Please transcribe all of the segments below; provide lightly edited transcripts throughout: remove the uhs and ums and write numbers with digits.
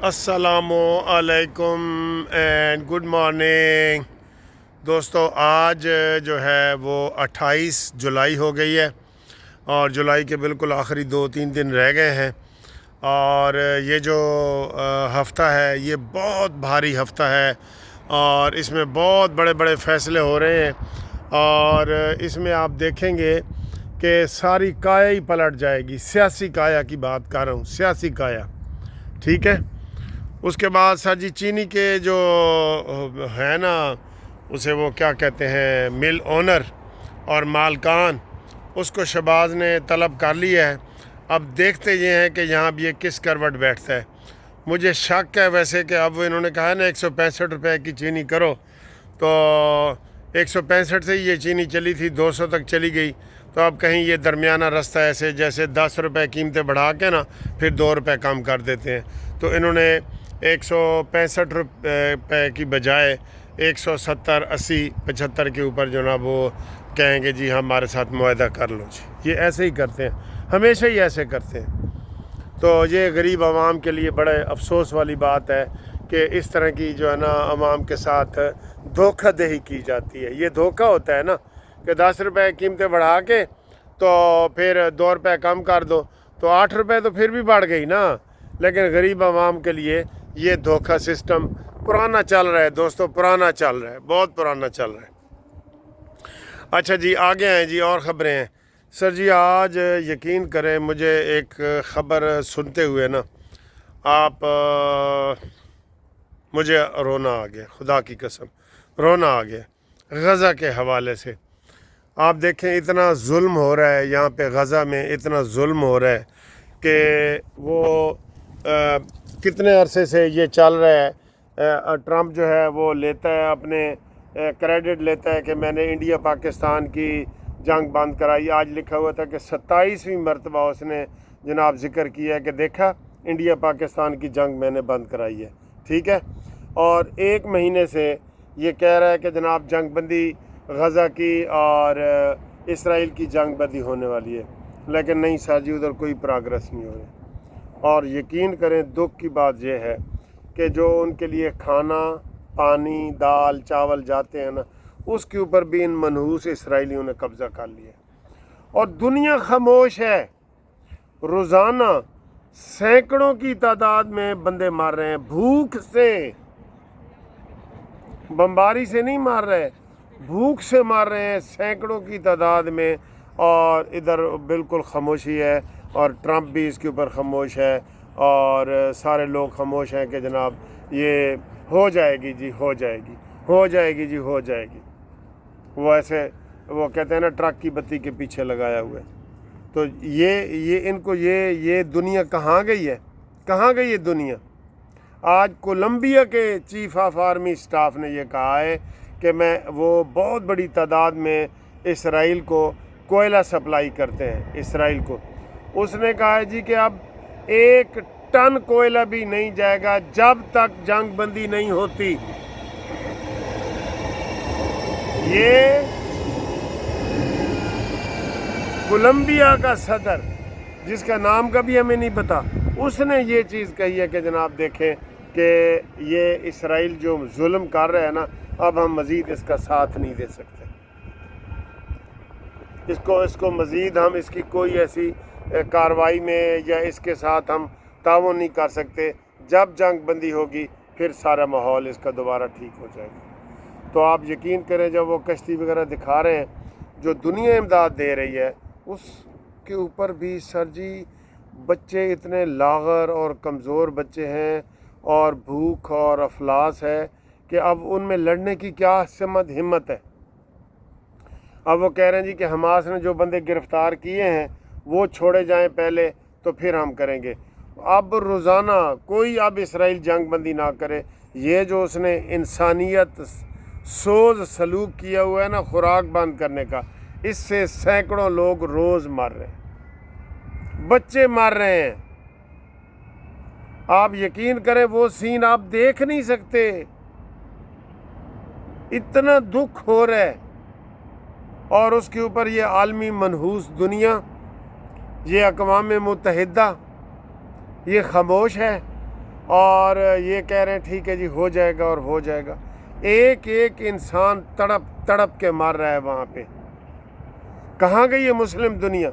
السلام علیکم and good morning دوستو. آج جو ہے وہ 28 جولائی ہو گئی ہے اور جولائی کے بالکل آخری 2-3 دن رہ گئے ہیں. اور یہ جو ہفتہ ہے یہ بہت بھاری ہفتہ ہے اور اس میں بہت بڑے بڑے فیصلے ہو رہے ہیں. اور اس میں آپ دیکھیں گے کہ ساری کایا ہی پلٹ جائے گی. سیاسی کایا کی بات کر رہا ہوں, سیاسی کایا. ٹھیک ہے. اس کے بعد سر جی چینی کے جو ہے نا اسے وہ کیا کہتے ہیں مل اونر اور مالکان, اس کو شہباز نے طلب کر لیا ہے. اب دیکھتے یہ ہیں کہ یہاں بھی یہ کس کروٹ بیٹھتا ہے. مجھے شک ہے ویسے کہ اب انہوں نے کہا ہے نا 165 روپے کی چینی کرو, تو 165 سے ہی یہ چینی چلی تھی 200 تک چلی گئی. تو اب کہیں یہ درمیانہ رستہ ایسے جیسے 10 روپے قیمتیں بڑھا کے نا پھر 2 روپے کم کر دیتے ہیں. تو انہوں نے 165 روپے کی بجائے 170, 80, 75 کے اوپر جو نا وہ کہیں گے جی ہمارے ساتھ معاہدہ کر لو جی. یہ ایسے ہی کرتے ہیں, ہمیشہ ہی ایسے کرتے ہیں. تو یہ غریب عوام کے لیے بڑے افسوس والی بات ہے کہ اس طرح کی جو ہے نا عوام کے ساتھ دھوکہ دہی کی جاتی ہے. یہ دھوکہ ہوتا ہے نا کہ 10 روپے قیمتیں بڑھا کے تو پھر 2 روپے کم کر دو, تو 8 روپے تو پھر بھی بڑھ گئی نا. لیکن غریب عوام کے لیے یہ دھوکہ سسٹم پرانا چل رہا ہے دوستو, پرانا چل رہا ہے, بہت پرانا چل رہا ہے. اچھا جی آگے ہیں جی, اور خبریں ہیں. سر جی آج یقین کریں مجھے ایک خبر سنتے ہوئے نا آپ مجھے رونا آ گیا, خدا کی قسم رونا آ گیا. غزہ کے حوالے سے آپ دیکھیں اتنا ظلم ہو رہا ہے یہاں پہ غزہ میں, اتنا ظلم ہو رہا ہے کہ وہ کتنے عرصے سے یہ چل رہا ہے. ٹرمپ جو ہے وہ لیتا ہے اپنے کریڈٹ لیتا ہے کہ میں نے انڈیا پاکستان کی جنگ بند کرائی. آج لکھا ہوا تھا کہ 27ویں مرتبہ اس نے جناب ذکر کیا ہے کہ دیکھا انڈیا پاکستان کی جنگ میں نے بند کرائی ہے. ٹھیک ہے. اور 1 مہینے سے یہ کہہ رہا ہے کہ جناب جنگ بندی غزہ کی اور اسرائیل کی جنگ بندی ہونے والی ہے, لیکن نہیں سر جی ادھر کوئی پروگریس نہیں ہو رہی. اور یقین کریں دکھ کی بات یہ ہے کہ جو ان کے لیے کھانا پانی دال چاول جاتے ہیں نا اس کے اوپر بھی ان منحوس اسرائیلیوں نے قبضہ کر لیا. اور دنیا خاموش ہے. روزانہ سینکڑوں کی تعداد میں بندے مار رہے ہیں, بھوک سے, بمباری سے نہیں مار رہے, بھوک سے مار رہے ہیں سینکڑوں کی تعداد میں. اور ادھر بالکل خاموشی ہے اور ٹرمپ بھی اس کے اوپر خاموش ہے اور سارے لوگ خاموش ہیں کہ جناب یہ ہو جائے گی جی, ہو جائے گی, ہو جائے گی جی, ہو جائے گی. وہ ایسے وہ کہتے ہیں نا ٹرک کی بتی کے پیچھے لگایا ہوا ہے. تو یہ ان کو یہ دنیا کہاں گئی ہے, کہاں گئی ہے دنیا. آج کولمبیا کے چیف آف آرمی سٹاف نے یہ کہا ہے کہ وہ بہت بڑی تعداد میں اسرائیل کو کوئلہ سپلائی کرتے ہیں اسرائیل کو. اس نے کہا ہے جی کہ اب 1 ٹن کوئلہ بھی نہیں جائے گا جب تک جنگ بندی نہیں ہوتی. یہ کولمبیا کا صدر جس کا نام کا بھی ہمیں نہیں پتا, اس نے یہ چیز کہی ہے کہ جناب دیکھیں کہ یہ اسرائیل جو ظلم کر رہا ہے نا اب ہم مزید اس کا ساتھ نہیں دے سکتے. اس کو مزید ہم اس کی کوئی ایسی کارروائی میں یا اس کے ساتھ ہم تعاون نہیں کر سکتے. جب جنگ بندی ہوگی پھر سارا ماحول اس کا دوبارہ ٹھیک ہو جائے گا. تو آپ یقین کریں جب وہ کشتی وغیرہ دکھا رہے ہیں جو دنیا امداد دے رہی ہے اس کے اوپر بھی سر جی بچے اتنے لاغر اور کمزور بچے ہیں اور بھوک اور افلاس ہے کہ اب ان میں لڑنے کی کیا ہمت ہے. اب وہ کہہ رہے ہیں جی کہ حماس نے جو بندے گرفتار کیے ہیں وہ چھوڑے جائیں پہلے تو پھر ہم کریں گے. اب روزانہ کوئی اب اسرائیل جنگ بندی نہ کرے. یہ جو اس نے انسانیت سوز سلوک کیا ہوا ہے نا خوراک بند کرنے کا, اس سے سینکڑوں لوگ روز مر رہے ہیں, بچے مر رہے ہیں. آپ یقین کریں وہ سین آپ دیکھ نہیں سکتے, اتنا دکھ ہو رہا ہے. اور اس کے اوپر یہ عالمی منحوس دنیا, یہ اقوام متحدہ یہ خاموش ہے. اور یہ کہہ رہے ہیں ٹھیک ہے جی ہو جائے گا اور ہو جائے گا. ایک ایک انسان تڑپ تڑپ کے مر رہا ہے وہاں پہ. کہاں گئی ہے مسلم دنیا؟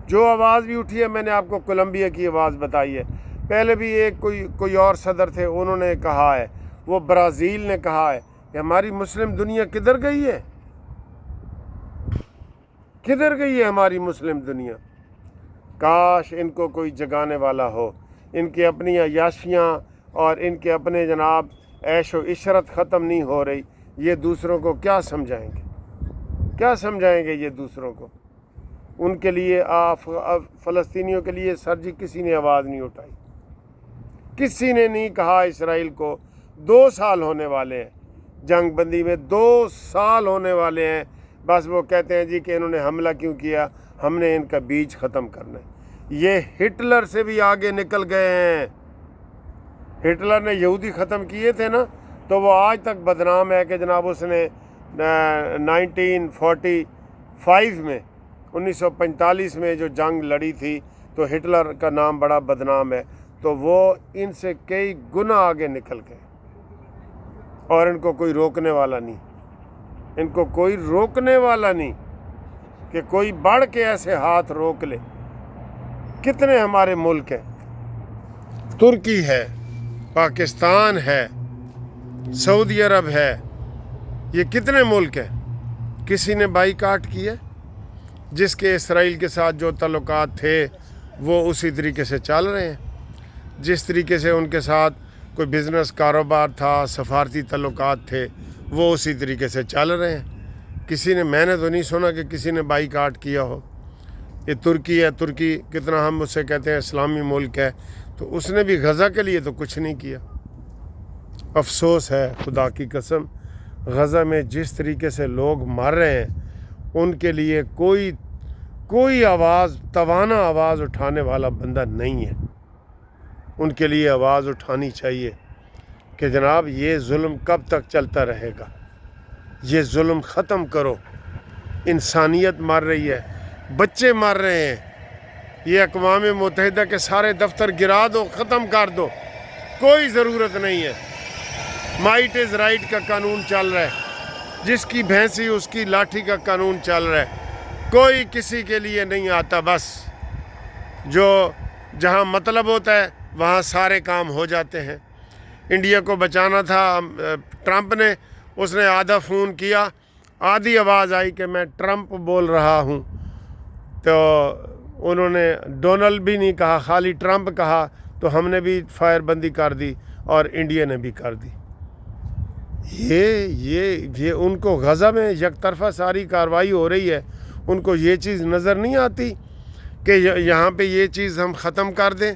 جو آواز بھی اٹھی ہے، میں نے آپ کو کولمبیا کی آواز بتائی ہے، پہلے بھی ایک کوئی اور صدر تھے، انہوں نے کہا ہے، وہ برازیل نے کہا ہے کہ ہماری مسلم دنیا کدھر گئی ہے؟ کدھر گئی ہے ہماری مسلم دنیا؟ کاش ان کو کوئی جگانے والا ہو. ان کی اپنی عیاشیاں اور ان کے اپنے جناب عیش و عشرت ختم نہیں ہو رہی. یہ دوسروں کو کیا سمجھائیں گے؟ کیا سمجھائیں گے یہ دوسروں کو؟ ان کے لیے فلسطینیوں کے لیے سر جی کسی نے آواز نہیں اٹھائی. کسی نے نہیں کہا. اسرائیل کو 2 سال ہونے والے ہیں جنگ بندی میں، 2 سال ہونے والے ہیں. بس وہ کہتے ہیں جی کہ انہوں نے حملہ کیوں کیا، ہم نے ان کا بیج ختم کرنا ہے. یہ ہٹلر سے بھی آگے نکل گئے ہیں. ہٹلر نے یہودی ختم کیے تھے نا، تو وہ آج تک بدنام ہے کہ جناب اس نے 1945 میں 1945 میں جو جنگ لڑی تھی تو ہٹلر کا نام بڑا بدنام ہے. تو وہ ان سے کئی گنا آگے نکل گئے اور ان کو کوئی روکنے والا نہیں. ان کو کوئی روکنے والا نہیں کہ کوئی بڑھ کے ایسے ہاتھ روک لے. کتنے ہمارے ملک ہیں، ترکی ہے، پاکستان ہے، سعودی عرب ہے، یہ کتنے ملک ہیں. کسی نے بائیکاٹ کیا؟ جس کے اسرائیل کے ساتھ جو تعلقات تھے وہ اسی طریقے سے چل رہے ہیں. جس طریقے سے ان کے ساتھ کوئی بزنس کاروبار تھا، سفارتی تعلقات تھے، وہ اسی طریقے سے چل رہے ہیں. کسی نے، میں نے تو نہیں سنا کہ کسی نے بائیکاٹ کیا ہو. یہ ترکی ہے، ترکی کتنا ہم اس سے کہتے ہیں اسلامی ملک ہے، تو اس نے بھی غزہ کے لیے تو کچھ نہیں کیا. افسوس ہے خدا کی قسم، غزہ میں جس طریقے سے لوگ مر رہے ہیں ان کے لیے کوئی آواز، توانا آواز اٹھانے والا بندہ نہیں ہے. ان کے لیے آواز اٹھانی چاہیے کہ جناب یہ ظلم کب تک چلتا رہے گا؟ یہ ظلم ختم کرو. انسانیت مر رہی ہے، بچے مر رہے ہیں. یہ اقوام متحدہ کے سارے دفتر گرا دو، ختم کر دو، کوئی ضرورت نہیں ہے. مائٹ از رائٹ کا قانون چل رہا ہے، جس کی بھینسی اس کی لاٹھی کا قانون چل رہا ہے. کوئی کسی کے لیے نہیں آتا. بس جو جہاں مطلب ہوتا ہے وہاں سارے کام ہو جاتے ہیں. انڈیا کو بچانا تھا ٹرمپ نے، اس نے آدھا فون کیا، آدھی آواز آئی کہ میں ٹرمپ بول رہا ہوں، تو انہوں نے ڈونلڈ بھی نہیں کہا، خالی ٹرمپ کہا، تو ہم نے بھی فائر بندی کر دی اور انڈیا نے بھی کر دی. یہ ان کو غزہ میں یک طرفہ ساری کارروائی ہو رہی ہے، ان کو یہ چیز نظر نہیں آتی کہ یہاں پہ یہ چیز ہم ختم کر دیں.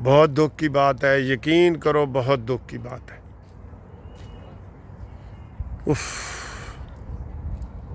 بہت دکھ کی بات ہے، یقین کرو بہت دکھ کی بات ہے. اف